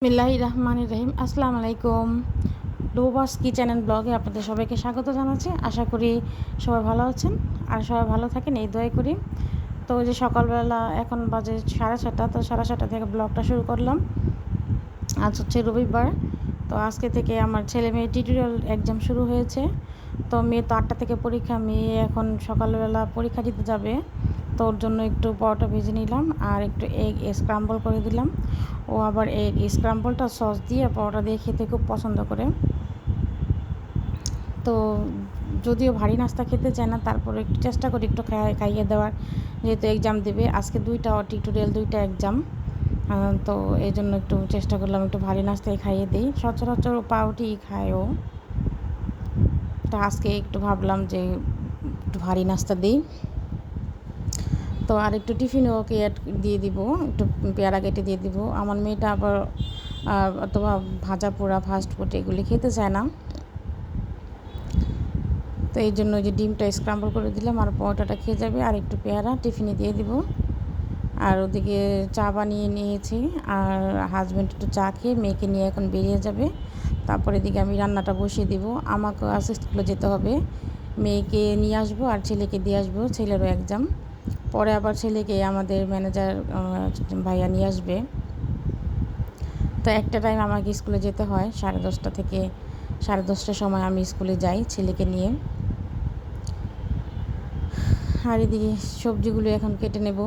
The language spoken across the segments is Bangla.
বিসমিল্লাহির রহমানির রহিম। আসসালামু আলাইকুম। ডোবাস কিচেন অ্যান্ড ব্লগে আপনাদের সবাইকে স্বাগত জানাচ্ছি। আশা করি সবাই ভালো আছেন আর সবাই ভালো থাকেন এই দোয়াই করি। তো ওই যে সকালবেলা এখন বাজে 6:30, তো 6:30 থেকে ব্লগটা শুরু করলাম। আজ হচ্ছে রবিবার। তো আজকে থেকে আমার ছেলে মেয়ে টিউটোরিয়াল এক্সাম শুরু হয়েছে। তো মেয়ে তো 8টা থেকে পরীক্ষা, মেয়ে এখন সকালবেলা পরীক্ষা দিতে যাবে। তো ওর জন্য একটু পরোটা ভেজে নিলাম আর একটু এগ স্ক্রাম্বল করে দিলাম। ও আবার এগ স্ক্রাম্বলটা সস দিয়ে পরোটা দিয়ে খেতে খুব পছন্দ করে। তো যদিও ভারী নাস্তা খেতে চায় না, তারপরে একটু চেষ্টা করি একটু খাইয়ে দেওয়ার, যেহেতু এক্সাম দেবে আজকে 2টা টিউটোরিয়াল, 2টা এক্সাম। তো এই জন্য একটু চেষ্টা করলাম একটু ভারী নাস্তায় খাইয়ে দিই। সচরাচর পাউরুটি খায় ও, তো আজকে একটু ভাবলাম যে একটু ভারী নাস্তা দিই। তো আর একটু টিফিনে ওকে দিয়ে দিব, একটু পেয়ারা কেটে দিয়ে দিব। আমার মেয়েটা আবার অথবা ভাজা পোড়া ফাস্ট ফুড এগুলি খেতে চায় না। তো এই জন্য যে ডিমটা স্ক্রাম্বল করে দিলাম আর পরোটাটা খেয়ে যাবে, আর একটু পেয়ারা টিফিনে দিয়ে দিব। আর ওদিকে চা বানিয়ে নিয়েছি, আর হাজব্যান্ড একটু চা খেয়ে মেয়েকে নিয়ে এখন বেরিয়ে যাবে। তারপরে এদিকে আমি রান্নাটা বসিয়ে দিব। আমাকে স্কুলে যেতে হবে, মেয়েকে নিয়ে আসবো আর ছেলেকে দিয়ে আসবো, ছেলেরও এক্সাম। পরে আবার ছেলেকে আমাদের ম্যানেজার ভাইয়া নিয়ে আসবে। তো একটা টাইম আমাকে স্কুলে যেতে হয়, 10:30 থেকে 10:30টার সময় আমি স্কুলে যাই ছেলেকে নিয়ে। আর এদিকে সবজিগুলো এখন কেটে নেব।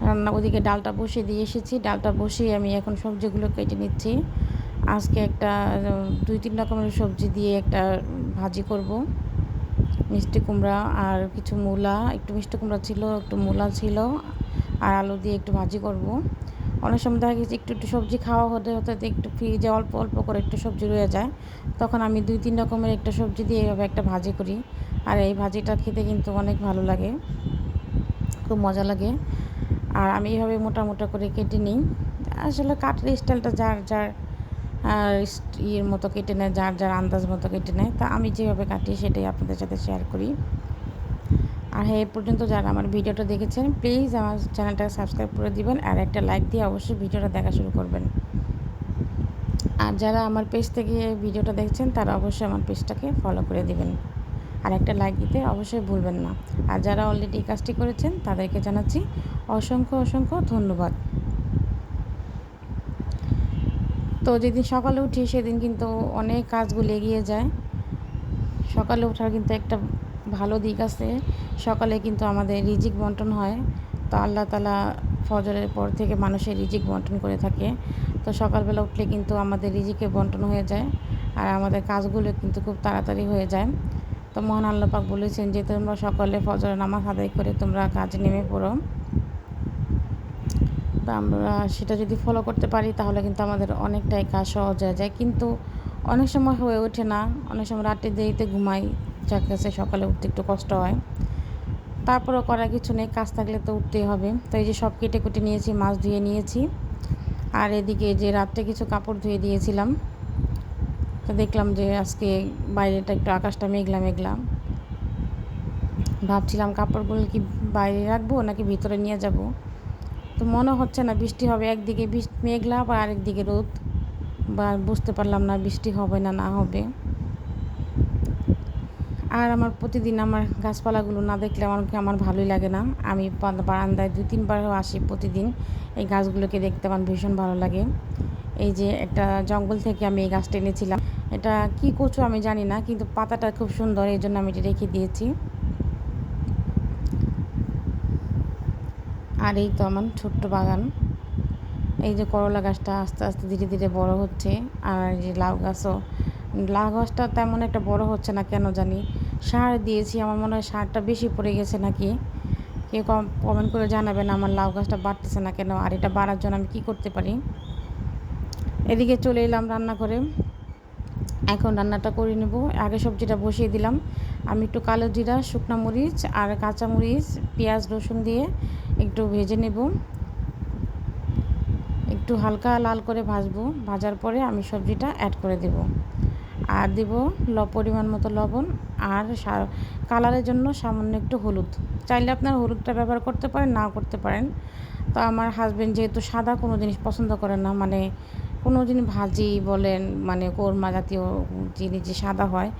রান্না ওদিকে ডালটা বসিয়ে দিয়ে এসেছি, ডালটা বসিয়ে আমি এখন সবজিগুলো কেটে নিচ্ছি। আজকে একটা 2-3 রকমের সবজি দিয়ে একটা ভাজি করব। মিষ্টি কুমড়া আর কিছু মূলা, একটু মিষ্টি কুমড়া ছিল, একটু মূলা ছিল, আর আলু দিয়ে একটু ভাজি করব। অনেক সময় দেখা গেছে একটু একটু সবজি খাওয়া হতে হতে একটু ফ্রিজে অল্প অল্প করে একটু সবজি রয়ে যায়, তখন আমি 2-3 রকমের একটা সবজি দিয়ে এভাবে একটা ভাজি করি। আর এই ভাজিটা খেতে কিন্তু অনেক ভালো লাগে, খুব মজা লাগে। আর আমি এইভাবে মোটা মোটা করে কেটে নিই। আসলে কাটার স্টাইলটা যার যার ইয়ের মতো কেটে নেয়, যার যার আন্দাজ মতো কেটে নেয়। তা আমি যেভাবে কাটি সেটাই আপনাদের সাথে শেয়ার করি। আর হ্যাঁ, এ পর্যন্ত যারা আমার ভিডিওটা দেখেছেন প্লিজ আমার চ্যানেলটাকে সাবস্ক্রাইব করে দিবেন, আর একটা লাইক দিয়ে অবশ্যই ভিডিওটা দেখা শুরু করবেন। আর যারা আমার পেজ থেকে ভিডিওটা দেখছেন তারা অবশ্যই আমার পেজটাকে ফলো করে দিবেন, আর একটা লাইক দিতে অবশ্যই ভুলবেন না। আর যারা অলরেডি এই কাজটি করেছেন তাদেরকে জানাচ্ছি অসংখ্য অসংখ্য ধন্যবাদ। তো যেদিন সকালে উঠি সেদিন কিন্তু অনেক কাজগুলো এগিয়ে যায়। সকালে ওঠার কিন্তু একটা ভালো দিক আছে, সকালে কিন্তু আমাদের রিজিক বন্টন হয়। তো আল্লাহ তাআলা ফজরের পর থেকে মানুষের রিজিক বন্টন করে থাকে। তো সকালবেলা উঠলে কিন্তু আমাদের রিজিকের বন্টন হয়ে যায়, আর আমাদের কাজগুলো কিন্তু খুব তাড়াতাড়ি হয়ে যায়। তো মহান আল্লাহ পাক বলেছেন যে তোমরা সকালে ফজরের নামাজ আদায় করে তোমরা কাজে নেমে পড়ো। তো আমরা সেটা যদি ফলো করতে পারি তাহলে কিন্তু আমাদের অনেকটাই কাজ সহজ হয়ে যায়, কিন্তু অনেক সময় হয়ে ওঠে না। অনেক সময় রাতে দেরিতে ঘুমাই, যার কাছে সকালে উঠতে একটু কষ্ট হয়। তারপরেও করার কিছু নেই, কাজ থাকলে তো উঠতেই হবে। তো এই যে সব কেটে কুটে নিয়েছি, মাছ ধুয়ে নিয়েছি, আর এদিকে যে রাত্রে কিছু কাপড় ধুয়ে দিয়েছিলাম। তো দেখলাম যে আজকে বাইরেটা একটু আকাশটা মেঘলা মেঘলা, ভাবছিলাম কাপড়গুলো কি বাইরে রাখবো নাকি ভিতরে নিয়ে যাব। তো মনে হচ্ছে না বৃষ্টি হবে, একদিকে মেঘলা বা আরেকদিকে রোদ, বা বুঝতে পারলাম না বৃষ্টি হবে না না হবে। আর আমার প্রতিদিন আমার গাছপালাগুলো না দেখলে আমার ভালোই লাগে না। আমি বারান্দায় 2-3বারও আসি প্রতিদিন, এই গাছগুলোকে দেখতে আমার ভীষণ ভালো লাগে। এই যে একটা জঙ্গল থেকে আমি এই গাছটা এনেছিলাম, এটা কি কচু আমি জানি না, কিন্তু পাতাটা খুব সুন্দর, এই জন্য আমি এটা রেখে দিয়েছি। আর এই তো আমার ছোট্ট বাগান। এই যে করলা গাছটা আস্তে আস্তে ধীরে ধীরে বড় হচ্ছে, আর এই যে লাউ গাছটা তেমন একটা বড় হচ্ছে না কেন জানি। সার দিয়েছি, আমার মনে হয় সারটা বেশি পড়ে গেছে নাকি। কেউ কমেন্ট করে জানাবেন আমার লাউ গাছটা বাড়তেছে না কেন, আর এটা বাড়ার জন্য আমি কী করতে পারি। এদিকে চলে এলাম রান্না করে, এখন রান্নাটা করে নেব। আগে সবজিটা বসিয়ে দিলাম। আমি একটু কালো জিরা, শুকনো মরিচ আর কাঁচা মরিচ, পেঁয়াজ রসুন দিয়ে একটু ভেজে নেব, একটু হালকা লাল করে ভাজবো। ভাজার পরে আমি সবজিটা অ্যাড করে দেব, আর দেব পরিমাণ মতো লবণ, আর কালারের জন্য সামান্য একটু হলুদ। চাইলে আপনার হলুদটা ব্যবহার করতে পারেন, নাও করতে পারেন। তো আমার হাজব্যান্ড যেহেতু সাদা কোনো জিনিস পছন্দ করে না, মানে কোনো জিনিস ভাজি বলেন, মানে কোরমা জাতীয় জিনিস যে সাদা হয়,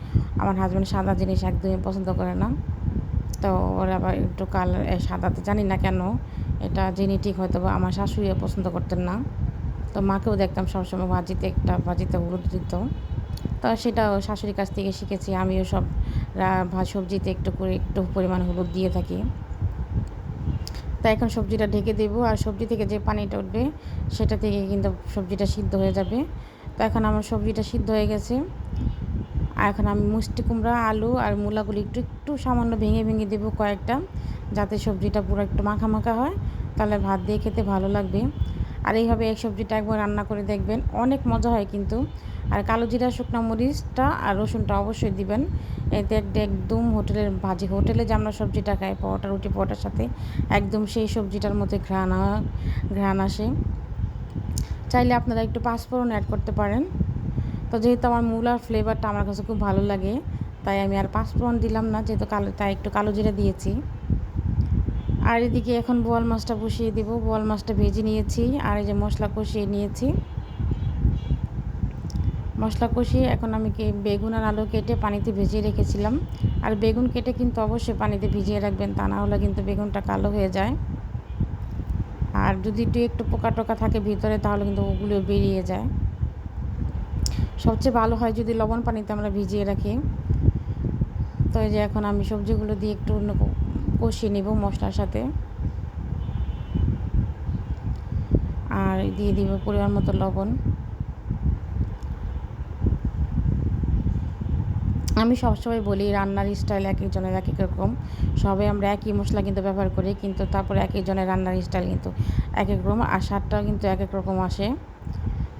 আমার হাজব্যান্ড সাদা জিনিস একদমই পছন্দ করে না। তো ওরা আবার একটু কালার সাদাতে জানি না কেন, এটা জেনেটিক হয়তো বা আমার শাশুড়িও পছন্দ করতেন না। তো মাকেও দেখতাম সবসময় ভাজিতে হলুদ দিত। তো সেটাও শাশুড়ির কাছ থেকে শিখেছি, আমিও সব সবজিতে একটু করে একটু পরিমাণ হলুদ দিয়ে থাকি। তো এখন সবজিটা ঢেকে দেবো, আর সবজি থেকে যে পানিটা উঠবে সেটা থেকে কিন্তু সবজিটা সিদ্ধ হয়ে যাবে। তো এখন আমার সবজিটা সিদ্ধ হয়ে গেছে। আর এখন আমি মিষ্টি কুমড়া, আলু আর মূলাগুলি একটু একটু সামান্য ভেঙে ভেঙে দেবো কয়েকটা, যাতে সবজিটা পুরো একটু মাখা মাখা হয়, তাহলে ভাত দিয়ে খেতে ভালো লাগবে। আর এইভাবে এই সবজিটা একবার রান্না করে দেখবেন, অনেক মজা হয় কিন্তু। আর কালো জিরা, শুকনো মরিচটা আর রসুনটা অবশ্যই দিবেন। এতে একদম হোটেলে যে আমরা সবজিটা খাই পরোটা, রুটি পরোটার সাথে, একদম সেই সবজিটার মধ্যে ঘ্রাণ আসে। চাইলে আপনারা একটু পাঁচফোড়ন অ্যাড করতে পারেন। তো যেহেতু আমার মূলার ফ্লেভারটা আমার কাছে খুব ভালো লাগে, তাই আমি আর পাঁচফোড়ন দিলাম না, যেহেতু তাই একটু কালো জিরা দিয়েছি। আর এদিকে এখন বোয়াল মাছটা বসিয়ে দেব। বোয়াল মাছটা ভেজে নিয়েছি, আর এই যে মশলা কষিয়ে নিয়েছি। মশলা কষিয়ে এখন আমি বেগুন আর আলু কেটে পানিতে ভিজিয়ে রেখেছিলাম। আর বেগুন কেটে কিন্তু অবশ্যই পানিতে ভিজিয়ে রাখবেন, তা না হলে কিন্তু বেগুনটা কালো হয়ে যায়। আর যদি একটু পোকা টোকা থাকে ভিতরে, তাহলে কিন্তু ওগুলো বেরিয়ে যায়। সবচেয়ে ভালো হয় যদি লবণ পানিতে আমরা ভিজিয়ে রাখি। তো এই যে এখন আমি সবজিগুলো দিয়ে একটু কষিয়ে নেব মশলার সাথে, আর দিয়ে দিব পরিমাণ মতো লবণ। আমি সবসময় বলি রান্নার স্টাইল এক একজনের এক এক রকম। সবাই আমরা একই মশলা কিন্তু ব্যবহার করি, কিন্তু তারপরে এক একজনের রান্নার স্টাইল কিন্তু এক এক রকম, আর স্বাদটাও কিন্তু এক এক রকম আসে।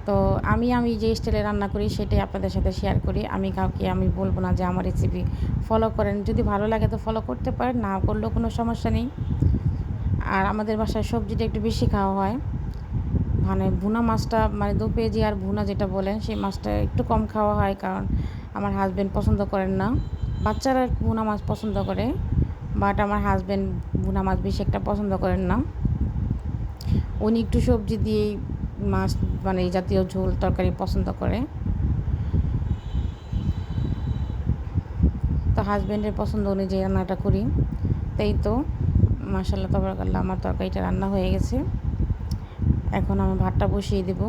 তো আমি যে স্টাইলে রান্না করি সেটাই আপনাদের সাথে শেয়ার করি। আমি বলবো না যে আমার রেসিপি ফলো করেন। যদি ভালো লাগে তো ফলো করতে পারেন, না করলেও কোনো সমস্যা নেই। আর আমাদের বাসায় সবজিটা একটু বেশি খাওয়া হয়, মানে ভুনা মাছটা, মানে দো পেঁয়াজি আর ভুনা যেটা বলেন, সেই মাছটা একটু কম খাওয়া হয়, কারণ আমার হাজব্যান্ড পছন্দ করেন না। বাচ্চারা ভুনা মাছ পছন্দ করে, বাট আমার হাজব্যান্ড ভুনা মাছ বেশি একটা পছন্দ করেন না। উনি একটু সবজি দিয়েই মাছ, মানে এই জাতীয় ঝোল তরকারি পছন্দ করে। তো হাজব্যান্ডের পছন্দ অনুযায়ী রান্নাটা করি। তাই তো মাশাআল্লাহ তাবারাকাল্লাহ, আমার তরকারিটা রান্না হয়ে গেছে। এখন আমি ভাতটা বসিয়ে দেব।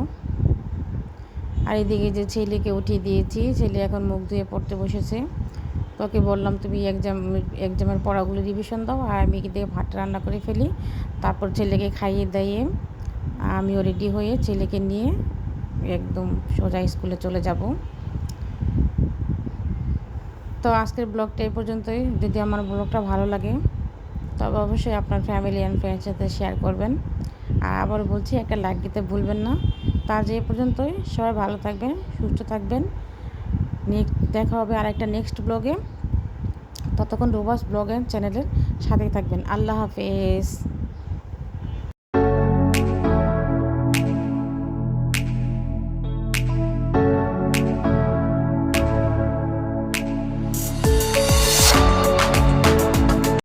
আর এদিকে যে ছেলেকে উঠিয়ে দিয়েছি, ছেলে এখন মুখ ধুয়ে পড়তে বসেছে। তোকে বললাম তুমি এক্সামের পড়াগুলো রিভিশন দাও, আর আমি এদিকে ভাতটা রান্না করে ফেলি। তারপর ছেলেকে খাইয়ে দাইয়ে আমিও রেডি হয়ে ছেলেকে নিয়ে একদম সোজা স্কুলে চলে যাব। তো আজকের ব্লগটা এই পর্যন্তই। যদি আমার ব্লগটা ভালো লাগে তবে অবশ্যই আপনার ফ্যামিলি অ্যান্ড ফ্রেন্ডসের সাথে শেয়ার করবেন। আর আবার বলছি, একটা লাইক দিতে ভুলবেন না। তা যে পর্যন্তই, সবাই ভালো থাকবেন, সুস্থ থাকবেন। দেখা হবে আরেকটা নেক্সট ব্লগে। ততক্ষণ রোবাস ব্লগ অ্যান্ড চ্যানেলের সাথেই থাকবেন। আল্লাহ হাফেজ।